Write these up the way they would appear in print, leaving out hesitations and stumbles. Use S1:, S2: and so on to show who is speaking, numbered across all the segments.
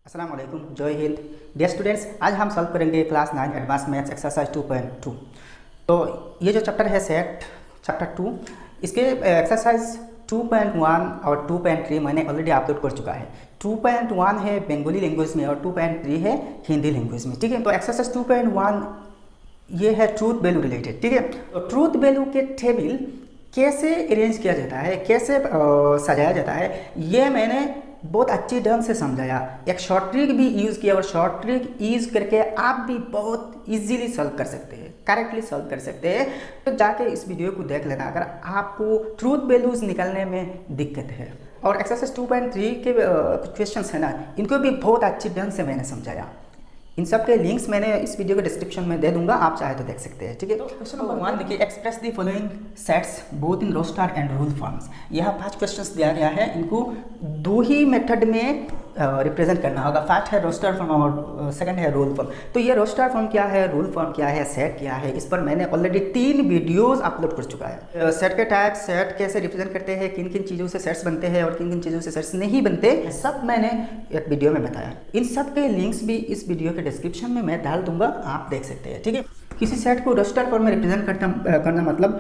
S1: अस्सलाम वालेकुम, जय हिंद। डियर स्टूडेंट्स, आज हम सॉल्व करेंगे क्लास 9 एडवांस मैथ्स एक्सरसाइज 2.2। तो ये जो चैप्टर है सेट चैप्टर 2, इसके एक्सरसाइज 2.1 और 2.3 मैंने ऑलरेडी अपलोड कर चुका है। 2.1 है बंगाली लैंग्वेज में और 2.3 है हिंदी लैंग्वेज में। ठीक है, तो एक्सरसाइज 2.1 ये है ट्रूथ वैल्यू रिलेटेड। ठीक है, तो ट्रूथ वैल्यू के टेबल कैसे अरेंज किया जाता है, कैसे सजाया जाता है, ये मैंने बहुत अच्छी ढंग से समझाया। एक शॉर्ट ट्रिक भी यूज़ किया और शॉर्ट ट्रिक यूज़ करके आप भी बहुत इजीली सॉल्व कर सकते हैं, करेक्टली सॉल्व कर सकते हैं। तो जाके इस वीडियो को देख लेना अगर आपको ट्रूथ वैल्यूज निकालने में दिक्कत है। और एक्सरसाइज 2.3 के क्वेश्चंस है ना, इनको भी बहुत अच्छी ढंग से मैंने समझाया। इन सब के लिंक्स मैंने इस वीडियो के डिस्क्रिप्शन में दे दूंगा, आप चाहे तो देख सकते हैं। ठीक है, तो क्वेश्चन नंबर 1 देखिए, express the following sets both in roster and rule forms. यहाँ 5 क्वेश्चंस दिया गया है, इनको दो ही मेथड में रिप्रेजेंट करना होगा। फर्स्ट है रोस्टर फॉर्म और सेकंड है रूल फॉर्म। तो ये रोस्टर फॉर्म क्या है, रूल फॉर्म क्या है, सेट क्या है, इस पर मैंने ऑलरेडी 3 वीडियोस अपलोड कर चुका है। सेट के टाइप, सेट कैसे रिप्रेजेंट करते हैं, किन किन चीज़ों से सेट्स बनते हैं और किन किन चीज़ों से सेट्स नहीं बनते, सब मैंने एक वीडियो में बताया। इन सब के लिंक्स भी इस वीडियो के डिस्क्रिप्शन में मैं डाल दूंगा, आप देख सकते हैं। ठीक है, किसी सेट को रोस्टर फॉर्म में रिप्रेजेंट करना मतलब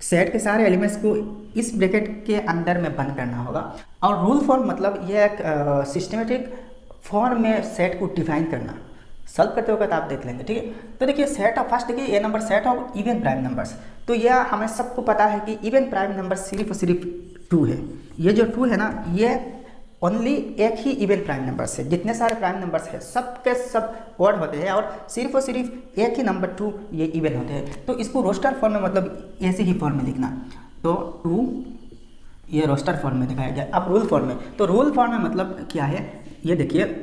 S1: सेट के सारे एलिमेंट्स को इस ब्रैकेट के अंदर में बंद करना होगा। और रूल फॉर्म मतलब यह एक सिस्टमेटिक फॉर्म में सेट को डिफाइन करना। सॉल्व करते वक्त आप देख लेंगे। ठीक है, तो देखिए सेट ऑफ, फर्स्ट देखिए a number set of even prime numbers. तो यह हमें सबको पता है कि इवन प्राइम नंबर सिर्फ और सिर्फ 2 है। ये जो 2 है ना, ये ओनली एक ही इवन प्राइम नंबर्स है। जितने सारे प्राइम नंबर्स हैं सब के सब ऑड होते हैं और सिर्फ एक ही नंबर 2 ये इवन होते हैं। तो इसको रोस्टर फॉर्म में मतलब ऐसे ही फॉर्म में लिखना। तो 2 ये रोस्टर फॉर्म में दिखाया गया। अब रूल फॉर्म में, तो रूल फॉर्म में मतलब क्या है, ये देखिए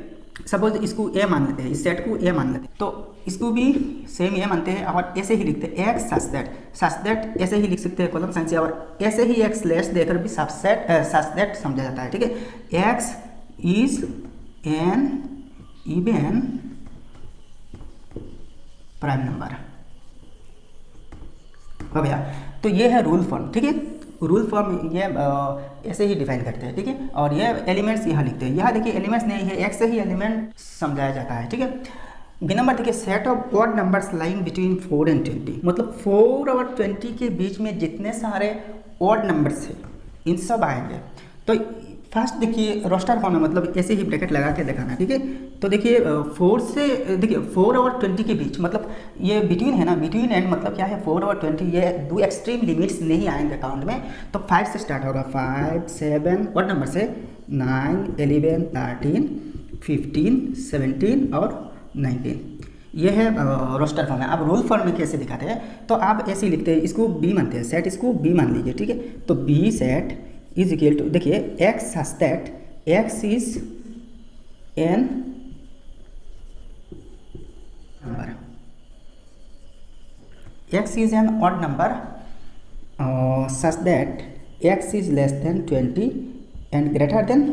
S1: सपोज इसको ए मान लेते हैं, इस सेट को ए मान लेते हैं, तो इसको भी सेम ए मानते हैं और ऐसे ही लिखते हैं एक्स सच दैट ऐसे ही लिख सकते हैं कॉलम साइन से, और ऐसे ही एक स्लैश देकर भी सच दैट समझा जाता है। ठीक है, x is N even prime number हो गया। तो ये है रूल फॉर्म। ठीक है, रूल फॉर्म ये ऐसे ही डिफाइन करते हैं। ठीक है, और ये एलिमेंट्स यहाँ लिखते हैं। यहाँ देखिए एलिमेंट्स नहीं है, एक से ही एलिमेंट समझाया जाता है। ठीक है, बी नंबर देखिए, set of odd numbers lying between 4 and 20। मतलब 4 और 20 के बीच में जितने सारे ऑड नंबर्स हैं इन सब आएंगे। तो फर्स्ट देखिए रोस्टर फॉर्म में मतलब ऐसे ही ब्रैकेट लगा के दिखाना। ठीक है, तो देखिए 4 से देखिए 4 और 20 के बीच मतलब ये बिटवीन है ना, बिटवीन एंड मतलब क्या है 4 और 20, ये दो एक्सट्रीम लिमिट्स नहीं आएंगे अकाउंट में। तो 5 से स्टार्ट होगा, 5 7 ऑड नंबर से 9 11 13 15 17 और 19। ये है रोस्टर फॉर्म है। अब रूल फॉर्म में कैसे दिखाते हैं, तो आप ऐसे ही लिखते हैं, इसको बी मानते हैं, सेट इसको बी मान लीजिए। ठीक है, तो B set is equal to, देखिए x such that x is an number, x is an odd number such that x is less than 20 and greater than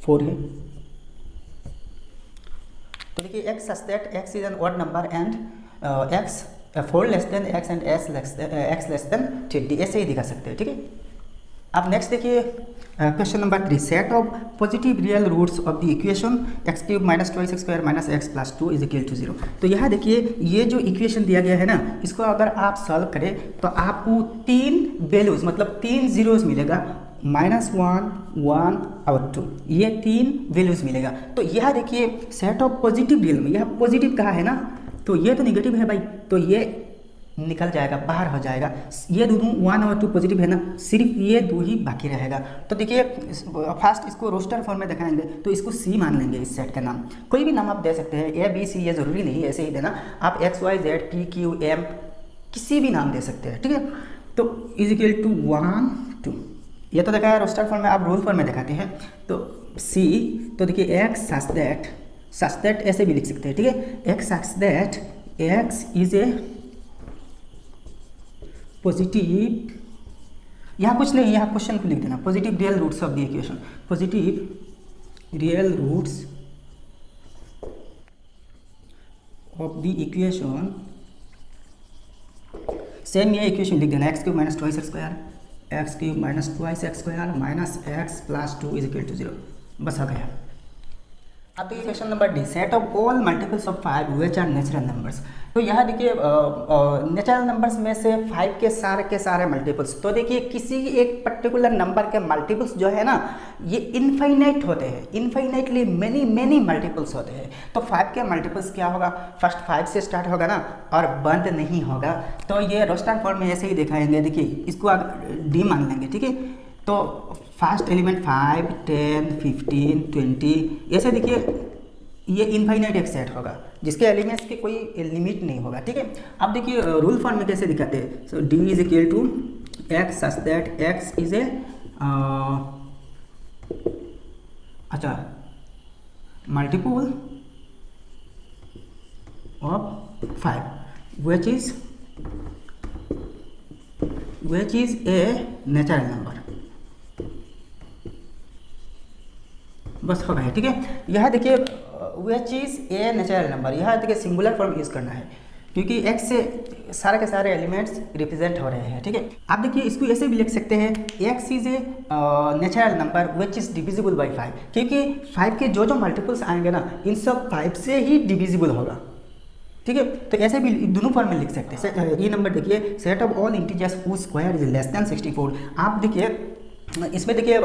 S1: 4 है। तो देखिए x such that x is an odd number and x 4 less than x and x less than 20, ऐसे ही दिखा सकते हैं। ठीक है, अब नेक्स्ट देखिए question number 3, set of positive real roots of the equation x cube minus 2x² minus x plus 2 is equal to 0। तो यहाँ देखिए ये जो इक्वेशन दिया गया है ना, इसको अगर आप सॉल्व करें तो आपको 3 वैल्यूज मतलब 3 जीरोज मिलेगा, -1 1 और 2, ये 3 वैल्यूज मिलेगा। तो यह देखिए सेट ऑफ पॉजिटिव रियल में, यह पॉजिटिव कहा है ना, तो ये तो निगेटिव है भाई, तो ये निकल जाएगा, बाहर हो जाएगा। ये दोनों 1 और 2 पॉजिटिव है ना, सिर्फ ये 2 ही बाकी रहेगा। तो देखिए फर्स्ट इसको रोस्टर फॉर्म में दिखाएंगे, तो इसको सी मान लेंगे। इस सेट का नाम कोई भी नाम आप दे सकते हैं, ए बी सी, ये जरूरी नहीं ऐसे ही देना, आप x y z p q m किसी भी नाम दे सकते हैं। ठीक है, तो इज इक्वल टू 1 2, ये तो देखा है रोस्टर फॉर्म में। आप रूल फॉर्म में दिखाते हैं, तो सी, तो देखिए एक्स सच दैट ऐसे भी लिख सकते हैं। ठीक है, x such that x is a positive, यहाँ कुछ नहीं, यहाँ क्वेश्चन को लिख देना, positive real roots of the equation, positive real roots of the equation. Same ये इक्वेशन लिख देना, x cube minus 2x² x cube minus 2x² minus x plus 2 is equal to 0, बस आ गया। अब देखिए question number D, set of all multiples of 5 which are natural numbers. तो यहाँ देखिए नेचुरल नंबर्स में से 5 के सारे मल्टीपल्स, तो देखिए किसी एक पर्टिकुलर नंबर के मल्टीपल्स जो है ना ये इनफाइनाइट होते हैं, इनफाइनाइटली मेनी मेनी मल्टीपल्स होते हैं। तो 5 के मल्टीपल्स क्या होगा, फर्स्ट 5 से स्टार्ट होगा ना और बंद नहीं होगा। तो ये रोस्टर फॉर्म में ऐसे ही दिखाएंगे, देखिए इसको आप डी मान लेंगे, ठीक है। तो फर्स्ट एलिमेंट 5, 10, 15, 20 ऐसे देखिए ये इनफाइनाइट एक सेट होगा जिसके एलिमेंट्स के कोई लिमिट नहीं होगा, ठीक है। अब देखिए रूल फॉर्म में कैसे दिखाते हैं। So D is equal to x such that x is a अच्छा multiple of 5 which is a natural number. बस हो गया, ठीक है। यह देखिए which is a natural number, यह देखिए सिंगुलर फॉर्म यूज़ करना है क्योंकि x से सारे के सारे एलिमेंट्स रिप्रेजेंट हो रहे हैं, ठीक है। आप देखिए इसको ऐसे भी लिख सकते हैं x is a natural number which is divisible by 5, क्योंकि 5 के जो जो मल्टीपल्स आएंगे ना इन सब 5 से ही डिविजिबल होगा, ठीक है। तो ऐसे भी दोनों फॉर्म में लिख सकते हैं। ये नंबर देखिए set of all integers whose square is less than 64। आप देखिए इसमें देखिए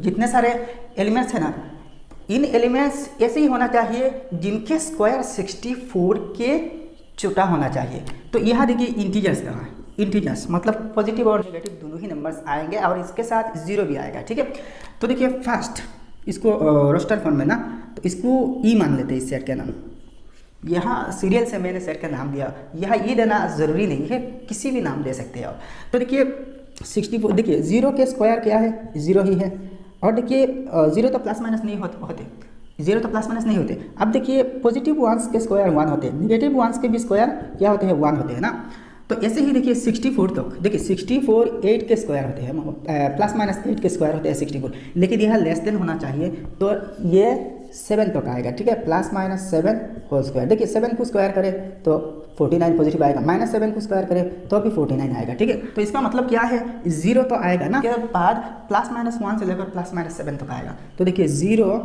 S1: जितने सारे एलिमेंट्स हैं ना इन एलिमेंट्स ऐसे ही होना चाहिए जिनके स्क्वायर 64 के छोटा होना चाहिए। तो यहाँ देखिए इंटीजर्स का है, इंटीजर्स मतलब पॉजिटिव और नेगेटिव दोनों ही नंबर्स आएंगे और इसके साथ जीरो भी आएगा, ठीक है। तो देखिए फर्स्ट इसको रोस्टर फॉर्म में ना तो इसको ई मान लेते हैं इस सेट का नाम। यहाँ सीरियल से मैंने सेट का नाम दिया, यहाँ ई देना ज़रूरी नहीं है, किसी भी नाम दे सकते हैं आप। तो देखिए 64 देखिए जीरो के स्क्वायर क्या है, जीरो ही है। और देखिए जीरो तो प्लस माइनस नहीं होते, जीरो तो प्लस माइनस नहीं होते। अब देखिए पॉजिटिव वंस के स्क्वायर 1 होते हैं, निगेटिव वंस के भी स्क्वायर क्या होते हैं 1 होते हैं ना। तो ऐसे ही देखिए 64 तक देखिए 64 8 के स्क्वायर होते हैं, प्लस माइनस 8 के स्क्वायर होते हैं 64, लेकिन यह लेस देन होना चाहिए तो ये 7 तक आएगा, ठीक है। प्लस माइनस 7 होल स्क्वायर, देखिए 7 को स्क्वायर करें तो 49 पॉजिटिव आएगा, माइनस 7 को स्क्वायर करें तो भी 49 आएगा, ठीक है। तो इसका मतलब क्या है, जीरो तो आएगा ना, के बाद प्लस माइनस 1 से लेकर प्लस माइनस 7 तक आएगा। तो देखिए 0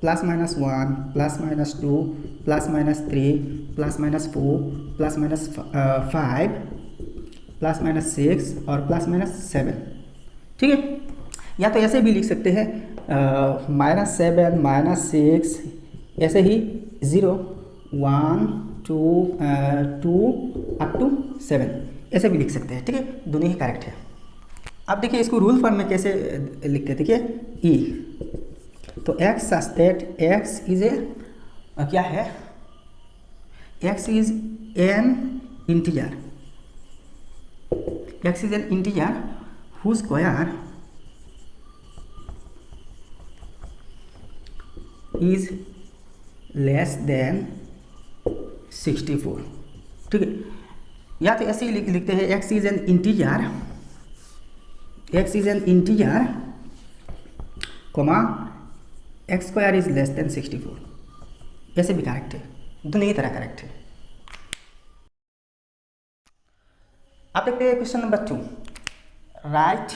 S1: plus minus 1 plus minus 2 plus minus 3 plus minus 4 plus minus 5 plus minus 6 और प्लस माइनस 7, ठीक है। या तो ऐसे भी लिख सकते हैं -7 -6 ऐसे ही 0 1 2 अप टू 7 ऐसे भी लिख सकते हैं, ठीक है। दोनों ही करेक्ट है। अब देखिए इसको रूल फॉर्म में कैसे लिखते हैं, देखिए ई तो x such that x is a क्या है, x is an integer, x is an integer whose square is less than 64, ठीक है। या तो ऐसे ही लिखते हैं x is an integer, x is an integer comma x square is less than 64, ऐसे भी करेक्ट है, दोनों ही तरह करेक्ट है। आप देखते हैं क्वेश्चन नंबर 2, राइट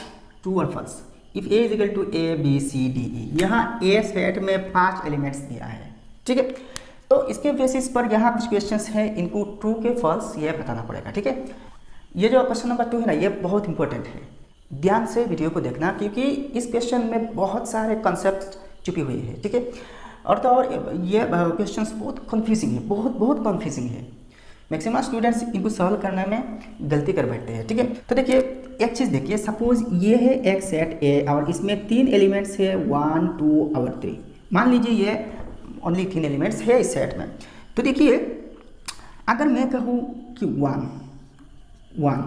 S1: ट्रू और false if A is equal to A B C D E. यहाँ ए सेट में 5 एलिमेंट्स दिया है, ठीक है। तो इसके बेसिस पर यहाँ कुछ क्वेश्चंस हैं, इनको ट्रू के फॉल्स ये बताना पड़ेगा, ठीक है। ये जो क्वेश्चन नंबर 2 है ना ये बहुत इंपॉर्टेंट है, ध्यान से वीडियो को देखना क्योंकि इस क्वेश्चन में बहुत सारे कॉन्सेप्ट छुपी हुई है, ठीक है। और तो और ये क्वेश्चंस बहुत कन्फ्यूजिंग है, बहुत कन्फ्यूजिंग है। मैक्सिमम स्टूडेंट्स इनको सॉल्व करने में गलती कर बैठते हैं, ठीक है। तो देखिए एक चीज़ देखिए, सपोज ये है एक सेट ए और इसमें 3 एलिमेंट्स है 1 2 और 3। मान लीजिए ये ओनली 3 एलिमेंट्स है इस सेट में। तो देखिए अगर मैं कहूँ कि 1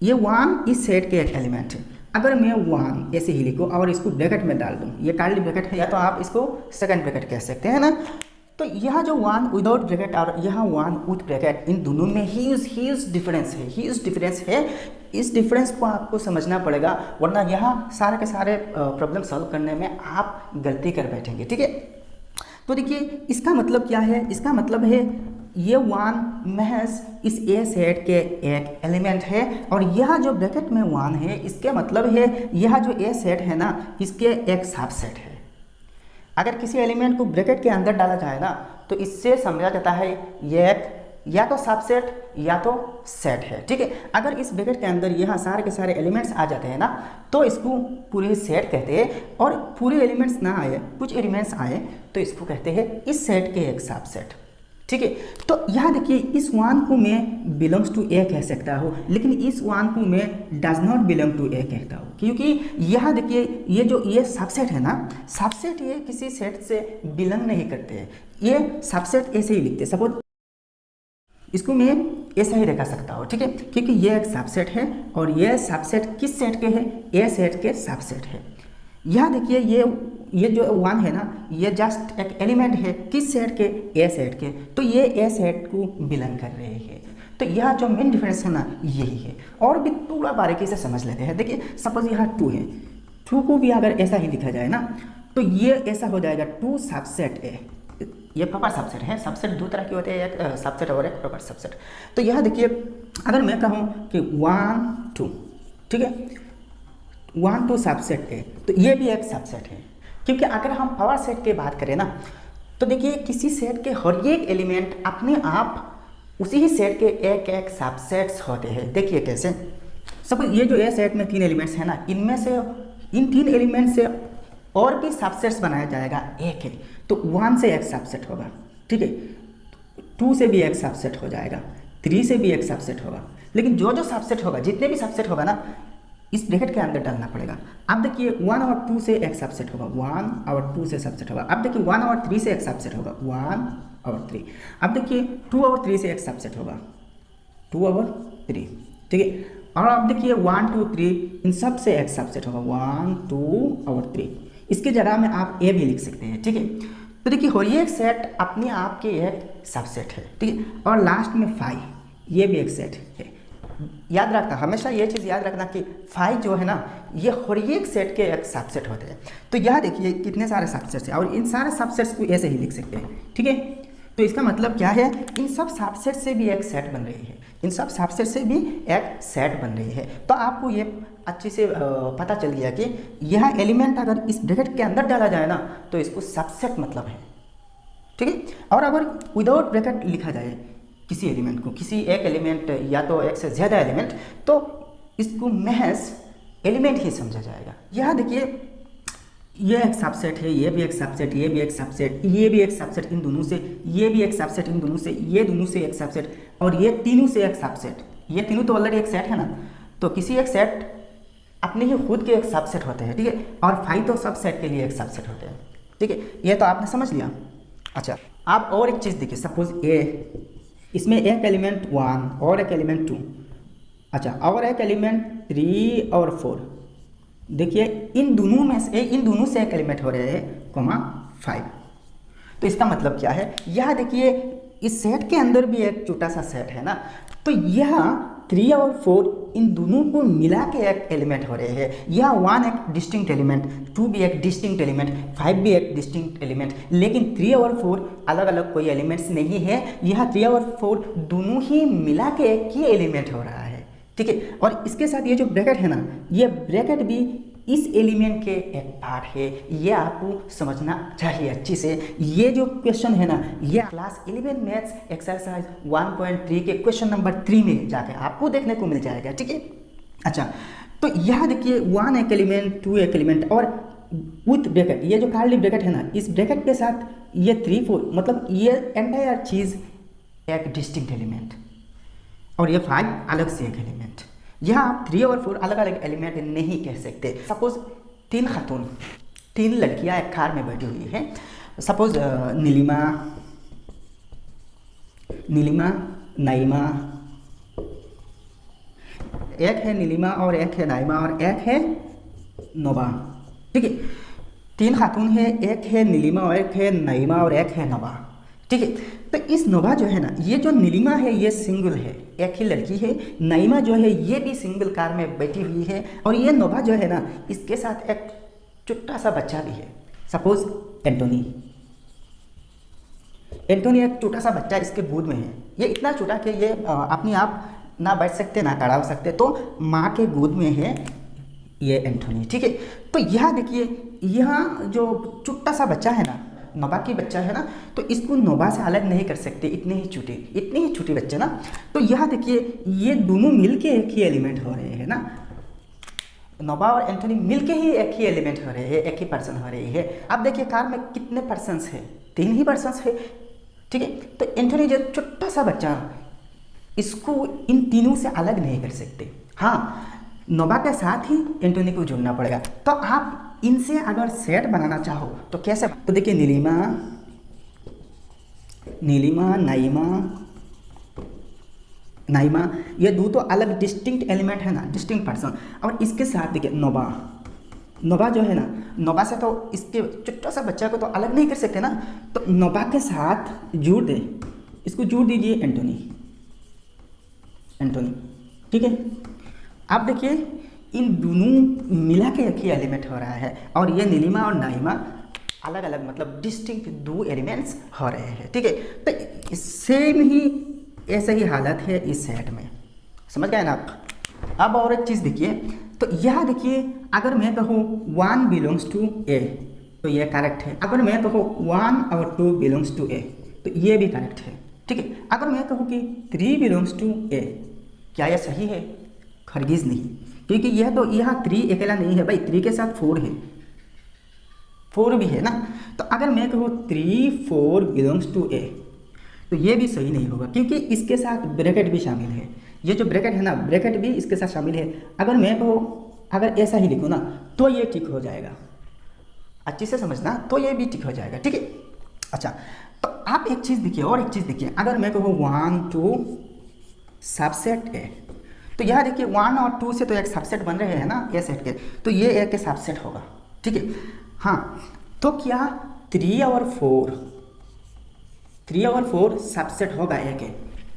S1: ये 1 इस सेट के एक एलिमेंट है, अगर मैं 1 ऐसे ही लिखूँ और इसको ब्रैकेट में डाल दूँ, ये कर्ली ब्रैकेट है या तो आप इसको सेकंड ब्रैकेट कह सकते हैं ना। तो यहाँ जो 1 विदाउट ब्रैकेट और यहाँ 1 विथ ब्रैकेट, इन दोनों में ह्यूज डिफरेंस है, ह्यूज डिफरेंस है। इस डिफरेंस को आपको समझना पड़ेगा वरना यहाँ सारे के सारे प्रॉब्लम सॉल्व करने में आप गलती कर बैठेंगे, ठीक है। तो देखिए इसका मतलब क्या है, इसका मतलब है ये 1 महज इस ए सेट के एक एलिमेंट है और यह जो ब्रैकेट में 1 है इसके मतलब है यह जो ए सेट है ना इसके एक सब सेट है। अगर किसी एलिमेंट को ब्रैकेट के अंदर डाला जाए ना तो इससे समझा जाता है ये एक या तो सबसेट या तो सेट है, ठीक है। अगर इस ब्रैकेट के अंदर यहाँ सारे के सारे एलिमेंट्स आ जाते हैं ना तो इसको पूरे सेट कहते हैं, और पूरे एलिमेंट्स ना आए, कुछ एलिमेंट्स आए तो इसको कहते हैं इस सेट के एक सबसेट, ठीक है। तो यहाँ देखिए इस वन को मैं बिलोंग्स टू ए कह सकता हूँ, लेकिन इस वन को मैं डज नॉट बिलोंग टू ए कहता हूँ, क्योंकि यहाँ देखिए ये जो ये सबसेट है ना, सबसेट ये किसी सेट से बिलोंग नहीं करते हैं, ये सबसेट ऐसे ही लिखते हैं। सपोज इसको मैं ऐसा ही रखा सकता हूँ, ठीक है, क्योंकि ये एक सबसेट है और ये सबसेट किस सेट के हैं, ए सेट के सबसेट है। यहाँ देखिए ये जो वन है ना ये जस्ट एक एलिमेंट है किस सेट के, ए सेट के, तो ये ए सेट को बिलोंग कर रहे हैं। तो यह जो मेन डिफरेंस है ना यही है। और भी थोड़ा बारीकी से समझ लेते हैं। देखिए सपोज यहाँ 2 है, 2 को भी अगर ऐसा ही लिखा जाए ना तो ये ऐसा हो जाएगा 2 सबसेट ए, ये प्रॉपर सबसेट है। सबसेट दो तरह के होते हैं, एक सबसेट और एक प्रॉपर सबसेट। तो यह देखिए अगर मैं कहूँ कि 1 2, ठीक है, 1 2 सबसेट है, तो ये भी एक सबसेट है। क्योंकि अगर हम पावर सेट की बात करें ना तो देखिए किसी सेट के हर एक एलिमेंट अपने आप उसी ही सेट के एक एक सबसेट्स होते हैं। देखिए कैसे, सपोज ये जो ए सेट में 3 एलिमेंट्स हैं ना, इनमें से इन 3 एलिमेंट से और भी सबसेट्स बनाया जाएगा एक है, तो 1 से एक सबसेट होगा, ठीक है, 2 से भी एक सबसेट हो जाएगा, 3 से भी एक सबसेट होगा। लेकिन जो जो सबसेट होगा, जितने भी सबसेट होगा ना इस ब्रैकेट के अंदर डालना पड़ेगा। अब देखिए 1 और 2 से एक सबसेट होगा, 1 और 2 से सबसेट होगा। अब देखिए 1 और 3 से एक सबसेट होगा, 1 और 3। अब देखिए 2 और 3 से एक सबसेट होगा, 2 और 3, ठीक है। और अब देखिए 1 2 3 इन सब से एक सबसेट होगा, 1 2 और 3। इसकी जगह में आप ए भी लिख सकते हैं, ठीक है। तो देखिए हर एक सेट अपने आप के एक सबसेट है, ठीक है। और लास्ट में 5, ये भी एक सेट है। याद रखना, हमेशा ये चीज़ याद रखना कि 5 जो है ना ये हर एक सेट के एक सबसेट होते हैं। तो यहाँ देखिए कितने सारे सबसेट्स हैं और इन सारे सबसेट्स को ऐसे ही लिख सकते हैं, ठीक है। तो इसका मतलब क्या है, इन सब सबसेट से भी एक सेट बन रही है, इन सब सबसेट से भी एक सेट बन रही है। तो आपको ये अच्छे से पता चल गया कि यह एलिमेंट अगर इस ब्रैकेट के अंदर डाला जाए ना तो इसको सबसेट मतलब है, ठीक है। और अगर विदाउट ब्रैकेट लिखा जाए किसी एलिमेंट को, किसी एक एलिमेंट या तो एक से ज़्यादा एलिमेंट, तो इसको महज एलिमेंट ही समझा जाएगा। यहाँ देखिए ये एक सबसेट है, ये भी एक सबसेट, ये भी एक सबसेट, ये भी एक सबसेट इन दोनों से, ये भी एक सबसेट इन दोनों से, ये दोनों से एक सबसेट, और ये तीनों से एक सबसेट। ये तीनों तो ऑलरेडी एक सेट है ना, तो किसी एक सेट अपने ही खुद के एक सबसेट होते हैं, ठीक है। और 5 तो सब सेट के लिए एक सबसेट होते हैं, ठीक है। ये तो आपने समझ लिया। अच्छा आप और एक चीज़ देखिए, सपोज ए, इसमें एक एलिमेंट 1 और एक एलिमेंट 2, अच्छा और एक एलिमेंट 3 और 4। देखिए इन दोनों में से एक एलिमेंट हो रहे हैं, 5। तो इसका मतलब क्या है, यह देखिए इस सेट के अंदर भी एक छोटा सा सेट है ना, तो यह 3 और 4 इन दोनों को मिला के एक एलिमेंट हो रहे हैं। यह 1 एक डिस्टिंक्ट एलिमेंट, 2 भी एक डिस्टिंक्ट एलिमेंट, 5 भी एक डिस्टिंक्ट एलिमेंट, लेकिन 3 और 4 अलग अलग कोई एलिमेंट्स नहीं है। यह 3 और 4 दोनों ही मिला के एक ही एलिमेंट हो रहा है, ठीक है। और इसके साथ ये जो ब्रैकेट है ना, ये ब्रैकेट भी इस एलिमेंट के एक पार्ट है, ये आपको समझना चाहिए अच्छी से। ये जो क्वेश्चन है ना, ये क्लास 11 मैथ्स एक्सरसाइज 1.3 के क्वेश्चन नंबर 3 में जाकर आपको देखने को मिल जाएगा, ठीक है। अच्छा तो यहाँ देखिए 1 एक एलिमेंट, 2 एक एलिमेंट, और विथ ब्रैकेट, ये जो कार्ली ब्रैकेट है ना, इस ब्रैकेट के साथ ये 3 4 मतलब ये एंटायर चीज़ एक डिस्टिंक्ट एलिमेंट, और ये 5 अलग से एक एलिमेंट। यहाँ आप 3 और 4 अलग अलग एलिमेंट नहीं कह सकते। सपोज 3 खातून, 3 लड़कियाँ एक कार में बैठी हुई हैं। सपोज नीलिमा, नाइमा, एक है नीलिमा और एक है नाइमा और एक है नोबा, ठीक है। 3 खातून है, एक है नीलिमा और एक है नाइमा और एक है नोबा, ठीक है। तो इस नोबा जो है ना, ये जो नीलिमा है ये सिंगल है, एक ही लड़की है। नाइमा जो है ये भी सिंगल कार में बैठी हुई है, और ये नोबा जो है ना इसके साथ एक छोटा सा बच्चा भी है। सपोज एंटोनी एक छोटा सा बच्चा इसके गोद में है। ये इतना छोटा कि ये अपने आप ना बैठ सकते ना खड़ा हो सकते, तो माँ के गोद में है ये एंथोनी, ठीक है। तो यहाँ देखिए, यहाँ जो छोटा सा बच्चा है ना, नोबा की बच्चा है ना, तो इसको नोबा से अलग नहीं कर सकते, इतने ही छोटे बच्चे ना। तो यहाँ देखिए, ये दोनों मिलके एक ही एलिमेंट हो रहे हैं ना, नोबा और एंथोनी मिलके ही एक ही एलिमेंट हो रहे हैं, एक ही पर्सन हो रही है। अब देखिए कार में कितने पर्सन्स है, 3 ही पर्सन्स है, ठीक है। तो एंथोनी जो छोटा सा बच्चा, इसको इन तीनों से अलग नहीं कर सकते। हाँ, नोबा के साथ ही एंथोनी को जोड़ना पड़ेगा। तो आप इनसे अगर सेट बनाना चाहो तो कैसे, तो देखिए नीलिमा, नाइमा, ये दो तो अलग डिस्टिंक्ट एलिमेंट है ना, डिस्टिंक्ट पर्सन। और इसके साथ देखिए नोबा जो है ना, नोबा से तो इसके छोटा सा बच्चा को तो अलग नहीं कर सकते ना, तो नोबा के साथ जोड़ दे, इसको जोड़ दीजिए एंथोनी, ठीक है। आप देखिए इन दोनों मिला के एक ही एलिमेंट हो रहा है, और ये नीलिमा और नाइमा अलग अलग मतलब डिस्टिंक्ट 2 एलिमेंट्स हो रहे हैं, ठीक है। तो सेम ही ऐसा ही हालत है इस सेट में, समझ गए ना आप। अब और एक चीज़ देखिए, तो यह देखिए, अगर मैं कहूँ 1 बिलोंग्स टू ए तो ये करेक्ट है। अगर मैं कहूँ 1 और 2 बिलोंग्स टू ए तो ये भी करेक्ट है, ठीक है। अगर मैं कहूँ कि 3 बिलोंग्स टू ए, क्या यह सही है? हरगिज़ नहीं, क्योंकि यह तो यहाँ 3 अकेला नहीं है भाई, 3 के साथ 4 है, 4 भी है ना। तो अगर मैं कहूँ 3, 4 बिलोंग्स टू ए तो ये भी सही नहीं होगा, क्योंकि इसके साथ ब्रैकेट भी शामिल है। ये जो ब्रैकेट है ना, ब्रैकेट भी इसके साथ शामिल है। अगर मैं कहूँ, अगर ऐसा ही लिखूँ ना, तो ये ठीक हो जाएगा, अच्छे से समझना, तो ये भी ठीक हो जाएगा, ठीक है। अच्छा, तो आप एक चीज़ देखिए, और एक चीज़ देखिए, अगर मैं कहूँ 1, 2 सबसेट ए, तो यहाँ देखिए 1 और 2 से तो एक सबसेट बन रहे हैं ना ए सेट के, तो ये ए के सबसेट होगा, ठीक है। हाँ, तो क्या 3 और 4 सबसेट होगा ए के?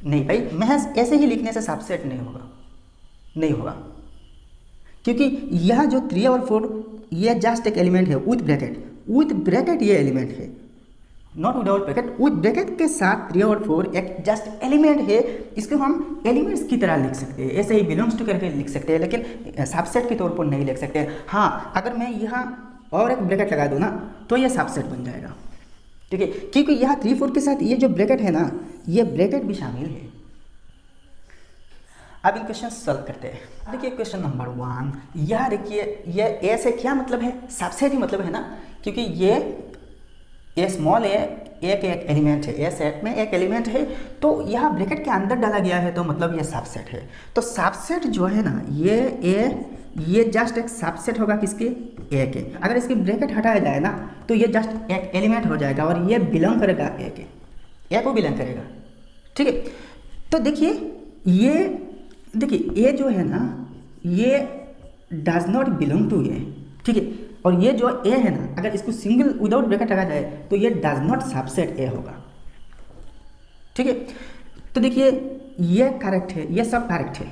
S1: नहीं भाई, महज ऐसे ही लिखने से सबसेट नहीं होगा, क्योंकि यह जो 3 और 4 ये जस्ट एक एलिमेंट है विथ ब्रैकेट ये एलिमेंट है, not without bracket, with bracket के साथ 3 और 4 एक जस्ट एलिमेंट है। इसको हम एलिमेंट्स की तरह लिख सकते हैं, ऐसे ही बिलोंग्स टू करके लिख सकते हैं, लेकिन सबसेट के तौर पर नहीं लिख सकते। हाँ, अगर मैं यहाँ और एक ब्रैकेट लगा दूँ ना, तो ये सबसेट बन जाएगा, ठीक है, क्योंकि यहाँ 3, 4 के साथ ये जो ब्रैकेट है ना, ये ब्रैकेट भी शामिल है। अब इन क्वेश्चन सॉल्व करते हैं। देखिए क्वेश्चन नंबर 1, यह देखिए, ये ए से क्या मतलब है? सबसेट ही मतलब है ना, क्योंकि ये स्मॉल ए एक एलिमेंट है, ए सेट में एक एलिमेंट है, तो यह ब्रैकेट के अंदर डाला गया है, तो मतलब ये सबसेट है। तो सबसेट जो है ना, ये जस्ट एक सबसेट होगा किसके? ए के। अगर इसकी ब्रैकेट हटाया जाए ना, तो ये जस्ट एक एलिमेंट हो जाएगा, और ये बिलोंग करेगा ए के, ए को बिलोंग करेगा, ठीक है। तो देखिए ए जो है ना, ये डज नॉट बिलोंग टू ए, ठीक है। और ये जो ए है ना, अगर इसको सिंगल विदाउट ब्रैकेट लगा जाए तो ये डज नॉट सबसेट ए होगा, ठीक है। तो देखिए ये करेक्ट है, ये सब करेक्ट है,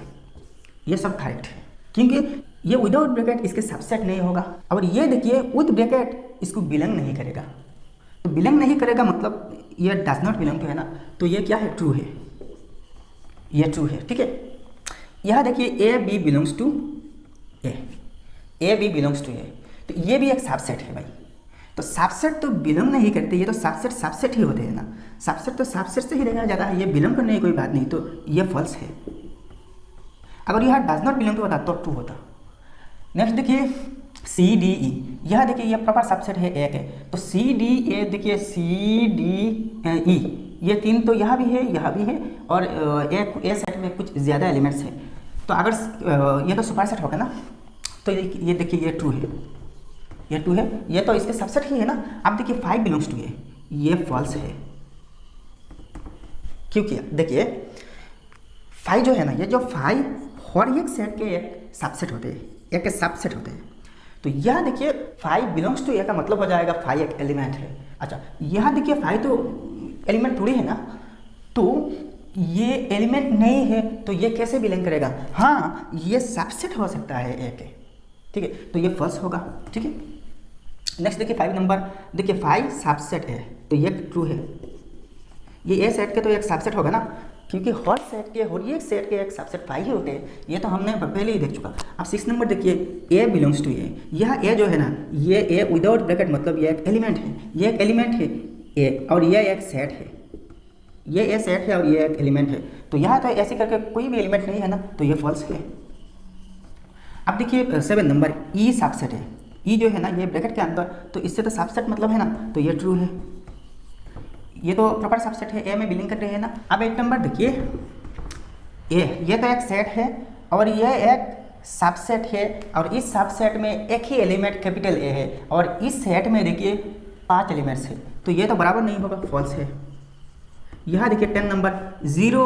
S1: क्योंकि ये विदाउट ब्रैकेट इसके सबसेट नहीं होगा। और ये देखिए विद ब्रैकेट इसको बिलोंग नहीं करेगा, तो बिलोंग नहीं करेगा मतलब ये डज नॉट बिलोंग टू है ना, तो ये क्या है? ट्रू है, ये ट्रू है, ठीक है। यहाँ देखिए ए बी बिलोंग्स टू ए, तो ये भी एक सबसेट है भाई। तो सबसेट तो बिलोंग नहीं करते, ये तो सबसेट ही होते हैं ना, सबसेट तो सबसेट से ही देखा जाता है, ये बिलोंग करने की कोई बात नहीं, तो ये फॉल्स है। अगर यह डज नॉट बिलोंग टू होता तो ट्रू होता। नेक्स्ट देखिए सी डी ई, यह देखिए ये प्रॉपर सबसेट है ए के, तो सी डी ए देखिए सी डी ई, ये 3 तो यहाँ भी है, यहाँ भी है, और ए सेट में कुछ ज़्यादा एलिमेंट्स हैं, तो अगर ये तो सुपर सेट होगा ना, तो ये देखिए ये ट्रू है, ये तो इसके सबसेट ही है ना। अब देखिए 5 बिलोंग्स टू ए, ये फॉल्स है, क्योंकि देखिए 5 जो है ना, ये जो 5 हर एक सेट के एक सबसेट होते हैं, तो यह देखिए 5 बिलोंग्स टू ए का मतलब हो जाएगा 5 एक एलिमेंट है। अच्छा, यह देखिए 5 तो एलिमेंट थोड़ी है ना, तो ये एलिमेंट नहीं है, तो ये कैसे बिलोंग करेगा? हाँ, ये सबसेट हो सकता है ए के, ठीक है, तो ये फॉल्स होगा, ठीक है। नेक्स्ट देखिए 5 नंबर, देखिए 5 सबसेट है, तो ये ट्रू है, ये ए सेट के तो एक सबसेट होगा ना, क्योंकि हर सेट के हर एक सेट के एक सबसेट फाइव ही होते हैं, ये तो हमने पहले ही देख चुका। अब 6 नंबर देखिए, ए बिलोंग्स टू ए। यह ए जो है ना, ये ए विदाउट ब्रैकेट मतलब ये एक एलिमेंट है, ये एक एलिमेंट है ए, और ये एक सेट है, ये ए सेट है और ये एक एलिमेंट है। तो यहाँ तो ऐसे करके कोई भी एलिमेंट नहीं है ना, तो ये फॉल्स है। अब देखिए 7 नंबर, ई सबसेट है। ई जो है ना, ये ब्रैकेट के अंदर, तो इससे तो सबसेट मतलब है ना, तो ये ट्रू है, ये तो प्रॉपर सबसेट है, ए में बिलोंग कर रहे हैं ना। अब 8 नंबर देखिए, ए ये तो एक सेट है और ये एक सबसेट है, और इस सबसेट में एक ही एलिमेंट कैपिटल ए है, और इस सेट में देखिए 5 एलिमेंट्स है, तो ये तो बराबर नहीं होगा, फॉल्स है। यहाँ देखिए 10 नंबर, 0,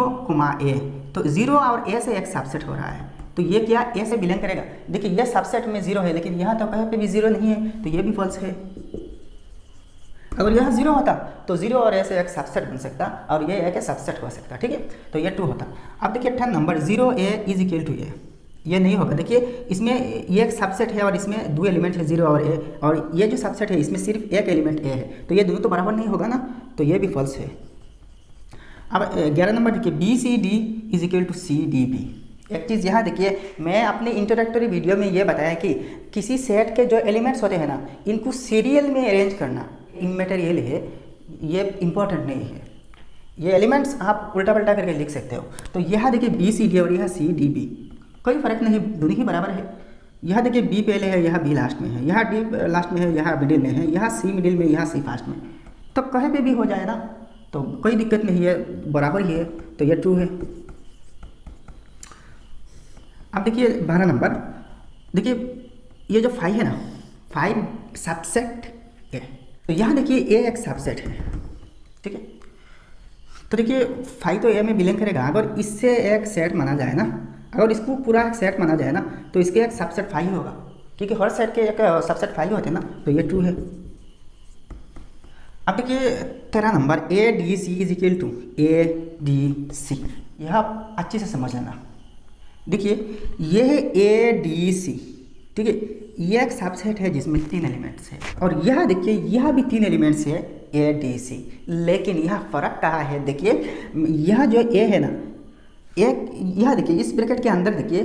S1: ए, तो 0 और ए से एक सबसेट हो रहा है, तो ये क्या ए से बिलोंग करेगा। देखिए ये सबसेट में 0 है, लेकिन यहाँ तो कहीं पे भी 0 नहीं है, तो ये भी फॉल्स है। अगर यहाँ 0 होता तो 0 और ए से एक सबसेट बन सकता, और ये एक सबसेट हो सकता, ठीक है, तो ये 2 होता। अब देखिए 10 number, 0 A is equal to A, ये नहीं होगा। देखिए इसमें ये एक सबसेट है और इसमें 2 एलिमेंट है 0 और ए, और ये जो सबसेट है इसमें सिर्फ एक एलिमेंट ए है, तो ये दोनों तो बराबर नहीं होगा ना, तो ये भी फॉल्स है। अब 11 नंबर देखिए, B C D is equal to C D B. एक चीज़ यहाँ देखिए, मैं अपने इंट्रोडक्टरी वीडियो में ये बताया कि किसी सेट के जो एलिमेंट्स होते हैं ना, इनको सीरियल में अरेंज करना इमैटेरियल है, ये इम्पोर्टेंट नहीं है। ये एलिमेंट्स आप उल्टा पल्टा करके लिख सकते हो। तो यहाँ देखिए बी सी डी और यह सी डी बी, कोई फर्क नहीं, दोनों ही बराबर है। यहाँ देखिए बी पहले है, यहाँ बी लास्ट में है, यहाँ डी लास्ट में है, यहाँ मिडिल में है, यहाँ सी मिडिल में, यहाँ सी फास्ट में, तो कहीं पे भी हो जाए ना, तो कोई दिक्कत नहीं है, बराबर ही है, तो ये ट्रू है। अब देखिए 12 नंबर, देखिए ये जो 5 है ना, 5 सबसेट ए, तो यहाँ देखिए ए एक सबसेट है, ठीक है, तो देखिए 5 तो ए में बिलोंग करेगा। अगर इससे एक सेट माना जाए ना, अगर इसको पूरा एक सेट माना जाए ना, तो इसके एक सबसेट 5 होगा, क्योंकि हर सेट के एक सबसेट 5 होते हैं ना, तो ये ट्रू है। अब देखिए 13 number, A D C is equal to A D C. यह आप अच्छे से समझ लेना। देखिए ये है ए डी सी, ठीक है, ये एक सबसेट है जिसमें 3 एलिमेंट्स है, और यह देखिए यह भी 3 एलिमेंट्स है ए डी सी, लेकिन यह फ़र्क कहाँ है। देखिए यह जो ए है ना, एक यह देखिए इस ब्रैकेट के अंदर देखिए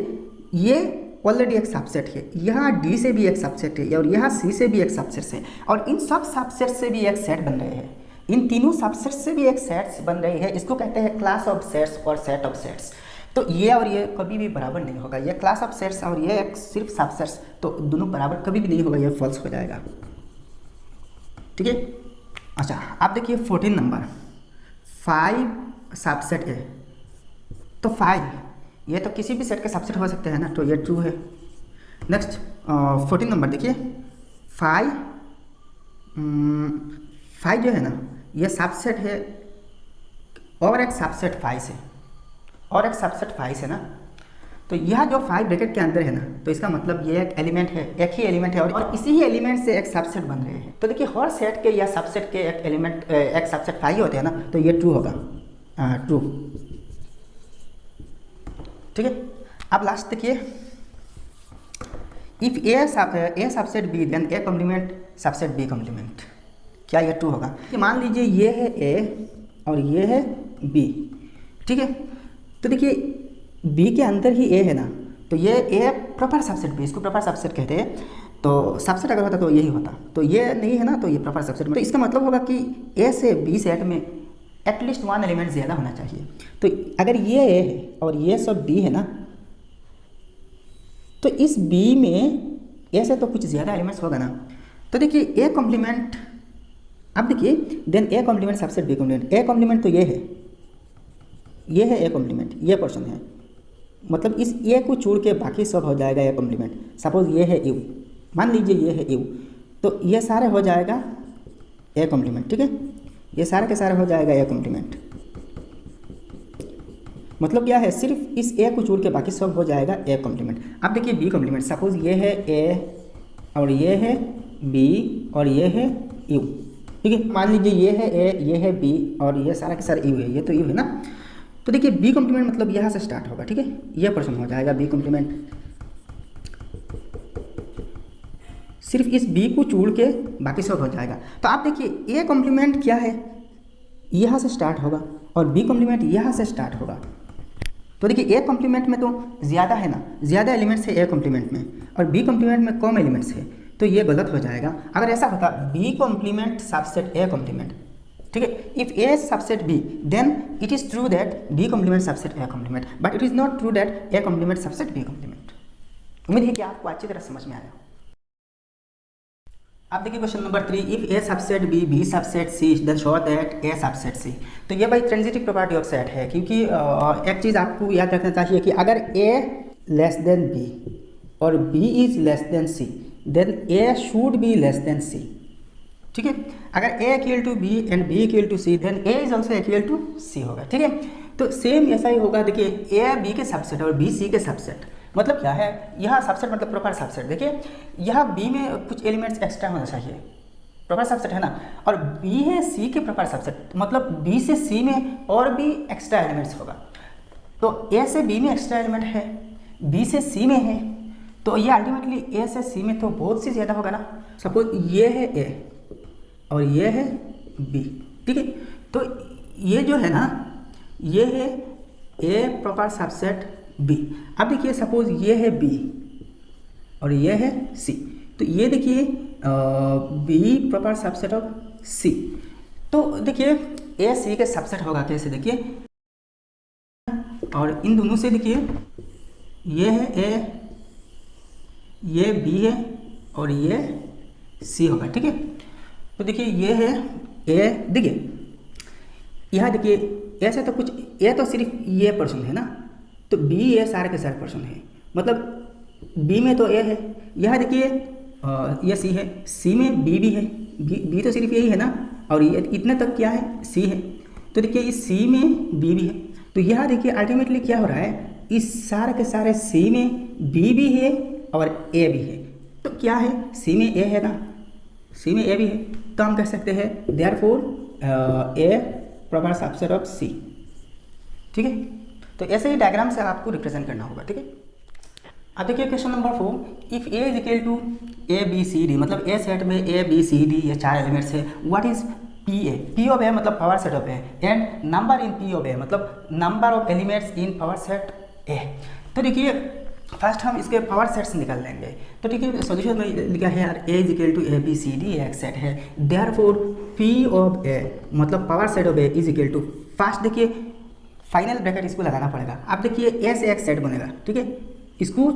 S1: ये ऑलरेडी एक सबसेट है, यहाँ डी से भी एक सबसेट है, और यहाँ सी से भी एक सबसेट है, और इन सब सबसेट से भी एक सेट बन रहे हैं, इन तीनों सबसेट से भी एक सेट्स बन रही है। इसको कहते हैं क्लास ऑफ सेट्स और सेट ऑफ सेट्स। तो ये और ये कभी भी बराबर नहीं होगा, ये क्लास ऑफ सेट्स और ये एक सिर्फ सबसेट्स, तो दोनों बराबर कभी भी नहीं होगा, ये फॉल्स हो जाएगा, ठीक है। अच्छा आप देखिए 14 नंबर, 5 सबसेट है, तो 5 ये तो किसी भी सेट के सबसेट हो सकते हैं ना, तो ये ट्रू है। नेक्स्ट 14 नंबर देखिए, 5 जो है ना, ये सबसेट है और एक सबसेट 5 से, और एक सबसेट 5 है ना, तो यह जो 5 ब्रैकेट के अंदर है ना, तो इसका मतलब ये एक एलिमेंट है, एक ही एलिमेंट है, और इसी ही एलिमेंट से एक सबसेट बन रहे हैं। तो देखिए हर सेट के या सबसेट के एक एलिमेंट एक सबसेट 5 होते हैं ना, तो ये ट्रू होगा, ट्रू, ठीक है। अब लास्ट देखिए, if A subset B then A complement subset B complement, क्या ये ट्रू होगा। मान लीजिए ये है ए और ये है बी, ठीक है, तो देखिए बी के अंदर ही ए है ना, तो ये ए प्रॉपर सबसेट बी, इसको प्रॉपर सबसेट कहते हैं। तो सबसेट अगर होता तो यही होता, तो ये नहीं है ना, तो ये प्रॉपर सबसेट। तो इसका मतलब होगा कि ए से बी सेट में एटलीस्ट 1 एलिमेंट ज़्यादा होना चाहिए। तो अगर ये ए है और ये सब बी है ना, तो इस बी में ए से तो कुछ ज़्यादा एलिमेंट्स होगा ना। तो देखिए ए कॉम्प्लीमेंट, अब देखिए then A complement subset B complement. A complement तो ये है ए कॉम्प्लीमेंट, ये पोर्शन है, मतलब इस ए को छोड़ के बाकी सब हो जाएगा ए कॉम्प्लीमेंट। सपोज ये है यू, मान लीजिए ये है यू, तो ये सारे हो जाएगा ए कॉम्प्लीमेंट, ठीक है, ये सारे के सारे हो जाएगा ए कॉम्प्लीमेंट। मतलब क्या है, सिर्फ इस ए को छोड़ के बाकी सब हो जाएगा ए कॉम्प्लीमेंट। अब देखिए बी कॉम्प्लीमेंट, सपोज ये है ए और ये है बी और ये है यू, ठीक है, मान लीजिए ये है ए, ये है बी और ये सारा के सारे यू है, ये तो यू है ना। तो देखिए बी कॉम्प्लीमेंट मतलब यहाँ से स्टार्ट होगा, ठीक है, ये पर्सन हो जाएगा बी कॉम्प्लीमेंट। सिर्फ इस बी को छोड़ के बाकी सब हो जाएगा। तो आप देखिए ए कॉम्प्लीमेंट क्या है, यहाँ से स्टार्ट होगा और बी कॉम्प्लीमेंट यहाँ से स्टार्ट होगा। तो देखिए ए कॉम्प्लीमेंट में तो ज़्यादा है ना, ज़्यादा एलिमेंट्स है ए कॉम्प्लीमेंट में और बी कॉम्प्लीमेंट में कम एलिमेंट्स है, तो ये गलत हो जाएगा। अगर ऐसा होता B complement subset A complement, ठीक है, if A subset B then it is true that B complement subset A complement, but it is not true that A complement subset B complement. उम्मीद है कि आपको अच्छी तरह समझ में आया। अब देखिए question number 3, if A subset B B subset C then show that A subset C. तो ये भाई ट्रांजिटिव प्रॉपर्टी ऑफ सेट है, क्योंकि एक चीज़ आपको याद रखना चाहिए कि अगर ए लेस देन बी और B is less than C then A should be less than C, ठीक है। अगर A equal to B and B equal to C then A is also equal to C होगा, ठीक है। तो same ऐसा ही होगा। देखिए ए बी के सबसेट और बी सी के सबसेट, मतलब क्या है, यहाँ सबसेट मतलब प्रॉपर सबसेट। देखिए यहाँ बी में कुछ एलिमेंट्स एक्स्ट्रा होना चाहिए, प्रॉपर सबसेट है ना, और बी है सी के प्रॉपर सबसेट, मतलब बी से सी में और भी एक्स्ट्रा एलिमेंट्स होगा। तो ए से बी में एक्स्ट्रा एलिमेंट है, बी से सी में है, तो ये अल्टीमेटली ए से सी में तो बहुत सी ज़्यादा होगा ना। सपोज ये है ए और ये है बी, ठीक है। तो ये जो है ना, ये है ए प्रॉपर सबसेट बी। अब देखिए सपोज ये है बी और ये है सी, तो ये देखिए बी प्रॉपर सबसेट ऑफ सी। तो देखिए ए सी के सबसेट होगा कैसे, देखिए, और इन दोनों से देखिए ये है ए, ये बी है और ये सी होगा, ठीक है। तो देखिए ये है ए, देखिए यहाँ देखिए ऐसे तो कुछ, ए तो सिर्फ ये पर्सन है ना, तो बी ए सारे के सारे पर्सन है, मतलब बी में तो ए है, यहाँ देखिए ये सी है, सी में बी भी है, बी तो सिर्फ यही है ना, और ये इतने तक क्या है, सी है। तो देखिए इस सी में बी भी है, तो यहाँ देखिए अल्टीमेटली क्या हो रहा है, इस सारे के सारे सी में बी भी है और ए भी है, तो क्या है, सी में ए है ना, सी में ए भी है, तो हम कह सकते हैं therefore A proper subset of C, ठीक है। तो ऐसे ही डायग्राम से आपको रिप्रेजेंट करना होगा, ठीक है। अब देखिए question number 4, if A is equal to A B C D, मतलब ए सेट में ए बी सी डी ये 4 एलिमेंट्स है, what is P A, P of A मतलब power set of A, and number in P of A मतलब number of elements in power set A. तो देखिए first हम इसके power sets निकाल लेंगे। तो ठीक है, सोल्यूशन में लिखा है यार A is equal to A B C D एक सेट है, देयरफॉर पी ऑफ ए मतलब power set of A is equal to, first देखिए फाइनल ब्रैकेट इसको लगाना पड़ेगा। अब देखिए ए से एक सेट बनेगा, ठीक है, इसको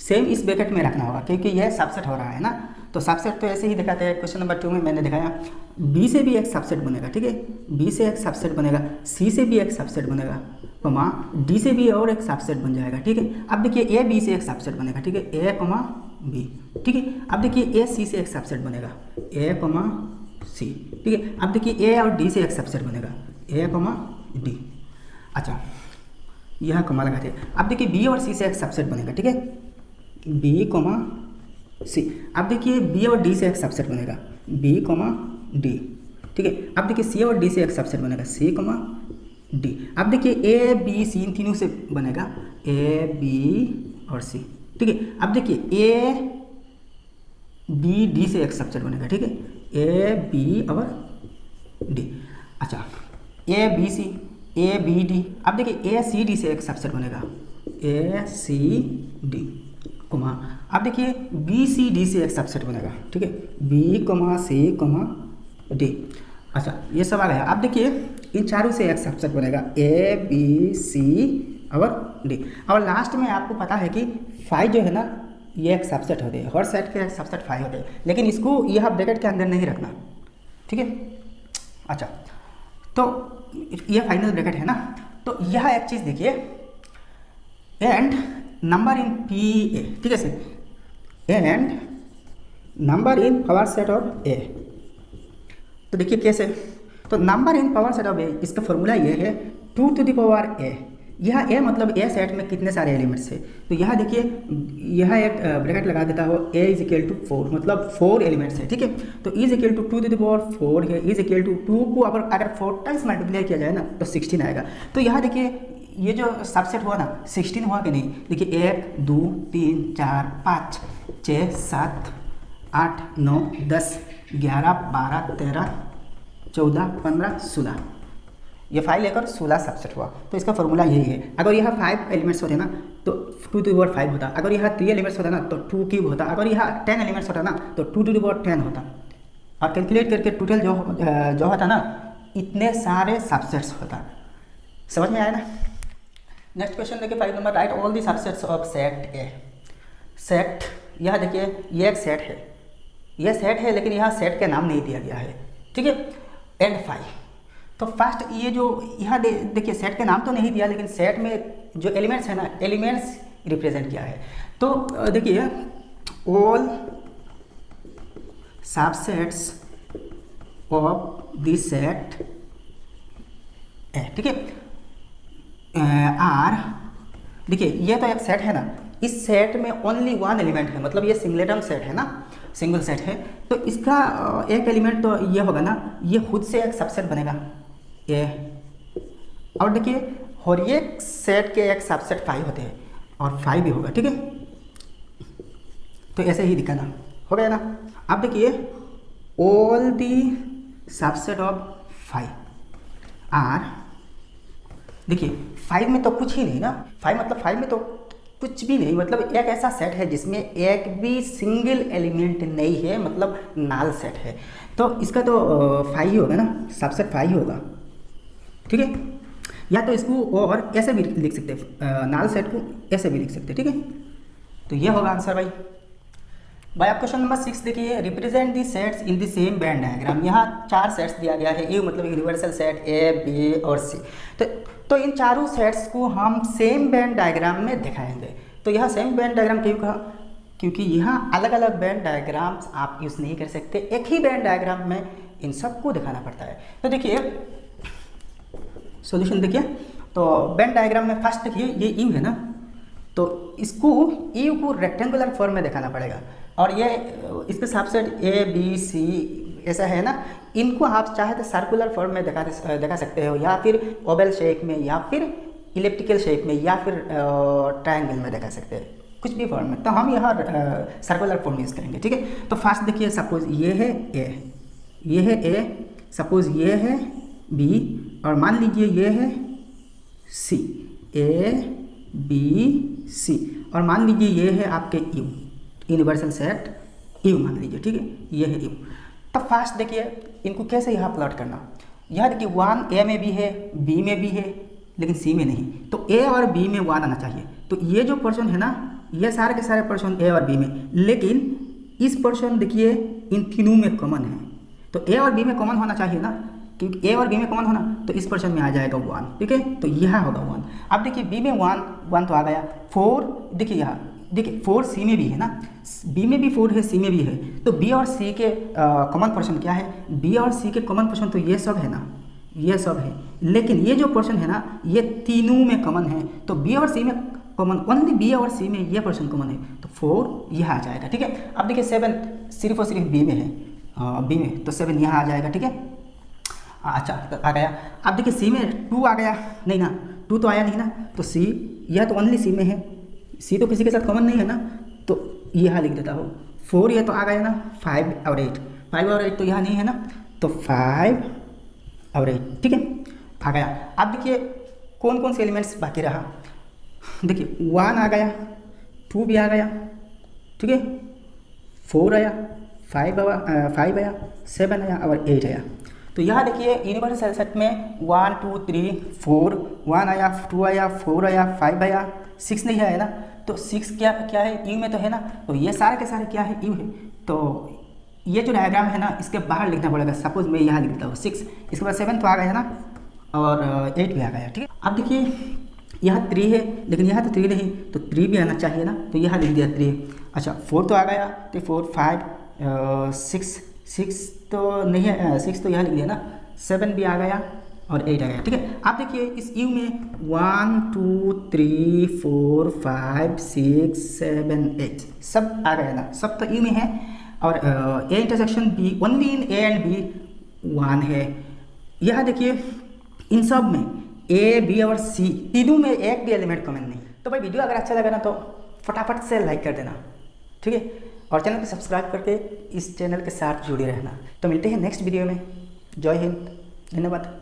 S1: सेम इस ब्रैकेट में रखना होगा क्योंकि यह सबसेट हो रहा है ना, तो सबसेट तो ऐसे ही दिखाते हैं। क्वेश्चन नंबर 2 में मैंने दिखाया बी से भी एक सबसेट बनेगा, ठीक है, बी से एक सबसेट बनेगा, सी से भी एक सबसेट बनेगा, कमा डी से भी और एक सबसेट बन जाएगा, ठीक है। अब देखिए ए बी से एक सबसेट बनेगा, ठीक है, ए कमा बी, ठीक है। अब देखिए ए सी से एक सबसेट बनेगा, ए कमा सी, ठीक है। अब देखिए ए और डी से एक सबसेट बनेगा, ए कमा डी। अच्छा यह कमा लगाते हैं। अब देखिए बी और सी से एक सबसेट बनेगा, ठीक है, बी कमा सी। अब देखिए बी और डी से एक सबसेट बनेगा, बी कमा डी, ठीक है। अब देखिए सी और डी से एक सबसेट बनेगा, सी कमा डी। अब देखिए ए बी सी इन तीनों से बनेगा, ए बी और सी, ठीक है। अब देखिए ए बी डी से एक सबसेट बनेगा, ठीक है, ए बी और डी। अच्छा A B C, A B D. अब देखिए ए सी डी से एक सबसेट बनेगा, ए सी डी, कमा। अब देखिए बी सी डी से एक सबसेट बनेगा, ठीक है, बी कमा सी कमा डी। अच्छा ये सब आ गया। अब देखिए इन चारों से एक सबसेट बनेगा, ए बी सी और डी। और लास्ट में आपको पता है कि 5 जो है ना ये एक सबसेट होते हैं, हर सेट के एक सबसेट 5 होते हैं, लेकिन इसको यह ब्रैकेट के अंदर नहीं रखना, ठीक है। अच्छा तो यह फाइनल ब्रैकेट है ना, तो यह एक चीज़ देखिए, and number in P A, ठीक है sir, and number in power set of A. तो देखिए कैसे, तो number in power set of A, इसका फॉर्मूला ये है 2 टू द पावर ए। यह ए मतलब ए सेट में कितने सारे एलिमेंट्स है, तो यहाँ देखिए यह एक ब्रैकेट लगा देता हो, ए इज इक्वल टू 4 मतलब 4 एलिमेंट्स है, ठीक है। तो is equal to 2 to the power 4 है, इज इक्वल टू 2 को अगर 4 टाइम्स मल्टीप्लाई किया जाए ना तो 16 आएगा। तो यहाँ देखिए ये जो सबसेट हुआ ना 16 हुआ कि नहीं, देखिए 1 2 3 4 5 6 7 8 9 10 11 12 13 14 15 16, ये 5 लेकर 16 सबसेट हुआ। तो इसका फॉर्मूला यही है। अगर यहाँ 5 एलिमेंट्स होते ना तो 2 टू द पावर 5 होता, अगर यहाँ 3 एलिमेंट्स होता ना तो 2 क्यूब होता, अगर यहाँ 10 एलिमेंट्स होता ना तो 2 टू द पावर 10 होता। और कैलकुलेट करके टोटल जो होता ना इतने सारे सबसेट्स होता। समझ में आया ना। नेक्स्ट क्वेश्चन देखिए 5 number, right all the subsets of set A. Set, यह देखिए ये एक सेट है, यह सेट है लेकिन यहाँ सेट का नाम नहीं दिया गया है, ठीक है। एंड 5, तो फर्स्ट ये जो यहाँ देखिए सेट का नाम तो नहीं दिया लेकिन सेट में जो एलिमेंट्स है ना, एलिमेंट्स रिप्रेजेंट किया है। तो देखिए all subsets of this set ए, ठीक है। आर, देखिए ये तो एक सेट है ना, इस सेट में ओनली 1 एलिमेंट है, मतलब ये सिंगलेटन सेट है ना, सिंगल सेट है। तो इसका एक एलिमेंट तो ये होगा ना, ये खुद से एक सबसेट बनेगा ये। और देखिए और ये सेट के एक सबसेट 5 होते हैं और 5 भी होगा, ठीक है। तो ऐसे ही दिखाना हो गया ना। अब देखिए all the subset of 5 are, देखिए 5 में तो कुछ ही नहीं ना, 5 मतलब 5 में तो कुछ भी नहीं, मतलब एक ऐसा सेट है जिसमें एक भी सिंगल एलिमेंट नहीं है, मतलब नाल सेट है। तो इसका तो 5 ही होगा ना, सबसेट 5 ही होगा, ठीक है। या तो इसको और ऐसे भी लिख सकते हैं, नाल सेट को ऐसे भी लिख सकते हैं, ठीक है। तो ये होगा आंसर भाई। आप क्वेश्चन नंबर 6 देखिए, represent the sets in the same Venn diagram. यहाँ 4 सेट्स दिया गया है, ये मतलब यूनिवर्सल सेट ए, बी और सी। तो इन चारों सेट्स को हम सेम वेन डायग्राम में दिखाएंगे। तो यहाँ सेम वेन डायग्राम क्यों कहा, क्योंकि यहाँ अलग अलग वेन डायग्राम्स आप यूज़ नहीं कर सकते, एक ही वेन डायग्राम में इन सबको दिखाना पड़ता है। तो देखिए सॉल्यूशन देखिए, तो वेन डायग्राम में फर्स्ट देखिए ये यू है ना, तो इसको यू को रेक्टेंगुलर फॉर्म में दिखाना पड़ेगा। और ये इसके सबसेट ए बी सी ऐसा है ना, इनको आप चाहे तो सर्कुलर फॉर्म में दिखा सकते हो, या फिर ओवल शेप में, या फिर इलिप्टिकल शेप में, या फिर ट्रायंगल में दिखा सकते हैं, कुछ भी फॉर्म में। तो हम यहाँ सर्कुलर फॉर्म यूज़ करेंगे, ठीक है। तो फर्स्ट देखिए सपोज ये है ए, ये है ए, सपोज ये है बी, और मान लीजिए ये है सी, ए बी सी, और मान लीजिए ये है आपके यू, यूनिवर्सल सेट यू मान लीजिए, ठीक है, ये है यू। तो फर्स्ट देखिए इनको कैसे यहाँ प्लॉट करना। यहाँ देखिए 1 ए में भी है, बी में भी है, लेकिन सी में नहीं। तो ए और बी में 1 आना चाहिए। तो ये जो पोर्शन है ना, ये सारे के सारे पोर्शन ए और बी में, लेकिन इस पोर्शन देखिए इन तीनों में कॉमन है। तो ए और बी में कॉमन होना चाहिए ना, क्योंकि ए और बी में कॉमन होना, तो इस पोर्शन में आ जाएगा 1, ठीक है। तो यह होगा 1। अब देखिए बी में 1 तो आ गया। 4 देखिए यहाँ देखिए 4 सी में भी है ना, बी में भी 4 है, सी में भी है। तो बी और सी के कॉमन पोर्शन क्या है, बी और सी के कॉमन पोर्शन तो ये सब है ना, ये सब है। लेकिन ये जो पोर्शन है ना, ये तीनों में कॉमन है। तो बी और सी में कॉमन, ओनली बी और सी में ये पोर्शन कॉमन है, तो 4 यहाँ आ जाएगा, ठीक है। अब देखिए 7 सिर्फ और सिर्फ बी में है, बी में, तो 7 यहाँ आ जाएगा, ठीक है। अच्छा आ गया। अब देखिए सी में 2 आ गया, नहीं ना, 2 तो आया नहीं ना, तो सी, यह तो ओनली सी में है, सी तो किसी के साथ कॉमन नहीं है ना, तो यहाँ लिख देता हूँ। 4 ये तो आ गया ना, 5 और 8, 5 और 8 तो यहाँ नहीं है ना, तो 5 और 8, ठीक है, आ गया। अब देखिए कौन कौन से एलिमेंट्स बाकी रहा। देखिए 1 आ गया, 2 भी आ गया, ठीक है, 4 आया, 5 आया, 7 आया और 8 आया। तो यहाँ देखिए यूनिवर्सल सेट में 1 2 3 4, 1 आया, 2 आया, 4 आया, 5 आया, 6 नहीं आया ना, तो 6 क्या है, यू में तो है ना। तो ये सारे के सारे क्या है, यू है। तो ये जो डायग्राम है ना, इसके बाहर लिखना पड़ेगा। सपोज मैं यहाँ लिख देता हूँ 6, इसके बाद 7 तो आ गया ना, और 8 भी आ गया, ठीक है। अब देखिए यहाँ 3 है, लेकिन यहाँ तो 3 नहीं, तो 3 भी आना चाहिए ना, तो यहाँ लिख दिया 3। अच्छा 4 तो आ गया, तो 4 5 6 तो नहीं है, 6 तो यहाँ लिख दिया ना, 7 भी आ गया और 8 आ गया, ठीक है। आप देखिए इस यू में 1 2 3 4 5 6 7 8 सब आ गया ना, सब तो यू में है। और A intersection B, only in A and B 1 है। यह देखिए इन सब में ए बी और सी तीनों में एक भी एलिमेंट कॉमन नहीं। तो भाई वीडियो अगर अच्छा लगा ना तो फटाफट से लाइक कर देना, ठीक है, और चैनल को सब्सक्राइब करके इस चैनल के साथ जुड़े रहना। तो मिलते हैं नेक्स्ट वीडियो में। जय हिंद, धन्यवाद।